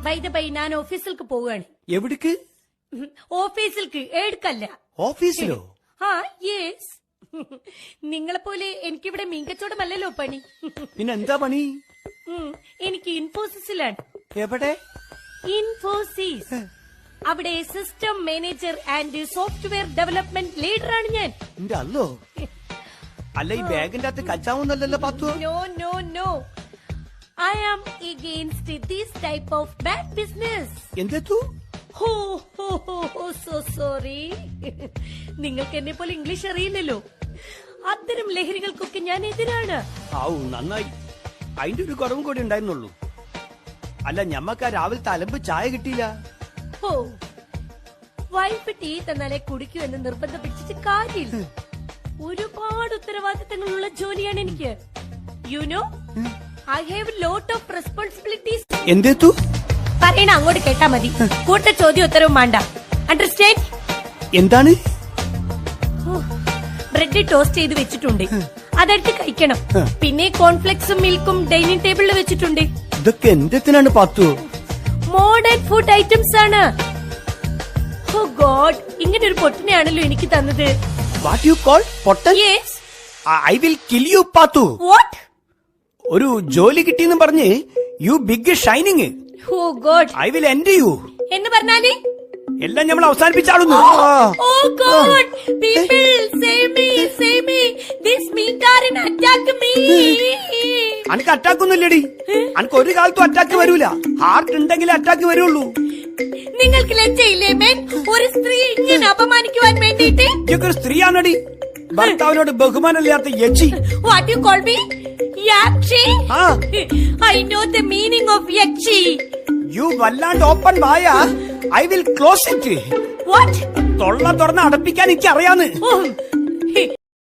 By the by ഞാൻ ഓഫീസിലേക്ക് പോവുകയാണ്. എവിടേക്ക്? ഓഫീസിലേക്ക്, എടുക്കല്ല. ഓഫീസിലോ? ആ യെസ്. നിങ്ങളെപ്പോലെ എനിക്കിവിടെ മീൻകച്ചവടമല്ലല്ലോ പണി. പിന്നെന്താ പണി? എനിക്ക് ഇൻഫോസിസിലാണ്. എവിടെ? ഇൻഫോസിസ്. അവിടെ system manager and software development ലീഡറാണ് ഞാൻ. എന്റെ അല്ലോ. അല്ല, ഈ ബാഗിന്റെ അകത്ത് കച്ചാവുന്നല്ലോ പാത്തു. No no no, I am against this type of bad business. എന്തെത്തു? So sorry. നിങ്ങൾക്ക് എന്നെ പോലെ ഇംഗ്ലീഷ് അറിയില്ലല്ലോ. അത്തരം ലഹരികൾക്കൊക്കെ ഞാൻ എതിരാണ്. നന്നായി. അതിന്റെ ഒരു കുറവും കൂടി ഉണ്ടായിരുന്നുള്ളൂ. അല്ല, ഞമ്മക്ക് രാവിലത്തെ അലമ്പ് ചായ കിട്ടിയില്ല. വൈഫ് ടീ തന്നാലേ കുടിക്കൂ എന്ന് നിർബന്ധം പിടിച്ചിട്ട് കാര്യമില്ല. ഒരുപാട് ഉത്തരവാദിത്തങ്ങളുള്ള ജോലിയാണ് എനിക്ക്. You know, I have lot of responsibilities. എന്തെത്തു? പറയണ അങ്ങോട്ട് കേട്ടാ മതി. കൂട്ട ചോദ്യം ഉത്തരവും വേണ്ട. അണ്ടർസ്റ്റാൻഡ്? എന്താണ്? ബ്രെഡ് ടോസ്റ്റ് ചെയ്ത് വെച്ചിട്ടുണ്ട്, അതെടുത്ത് കഴിക്കണം. പിന്നെ കോൺഫ്ലെക്സും മിൽക്കും ഡൈനിങ് ടേബിളിൽ വെച്ചിട്ടുണ്ട്. ഇതൊക്കെ എന്തെത്തിനാണ് പാത്തു? മോഡേൺ ഫുഡ് ഐറ്റംസ് ആണ്. ഓ ഗോഡ്, ഇങ്ങനെ ഒരു പൊട്ടിനെയാണല്ലോ എനിക്ക് തന്നത്. വാട്ട് യു കോൾ പൊട്ടൻ? Yes. I will kill you Pathu. What? ഒരു ജോലി കിട്ടിയെന്ന് പറഞ്ഞ് you big shining. Oh god, I will end you എന്ന് പറഞ്ഞാല് എല്ലാം നമ്മൾ അവസാനിപ്പിച്ചാളുന്നു. Oh god, people say me this മീൻകാരൻ അറ്റാക്ക് മീ. അനക്ക് അറ്റാക്ക് ഒന്നുമില്ലടി. അനക്ക് ഒരു കാലത്തും അറ്റാക്ക് വരൂല. ഹാർട്ട് ഉണ്ടെങ്കിലേ അറ്റാക്ക് വരുള്ളൂ. നിങ്ങൾക്ക് ലജ്ജയില്ലേ മേൻ, ഒരു സ്ത്രീ ഇങ്ങനെ അപമാനിക്കുവാൻ വേണ്ടിയിട്ട്? ഒരു സ്ത്രീയാണടി. ഭർത്താവിനോട് ബഹുമാനമില്ലാത്ത യക്ഷി. What you call me? യാക്ഷി? ആ, I know the meaning of yakshi. You വല്ലാണ്ട് ഓപ്പൺ വായ. I will close it. What? തൊള്ള തുറന്ന് അടപ്പിക്കാൻ എനിക്ക് അറിയാന്ന്.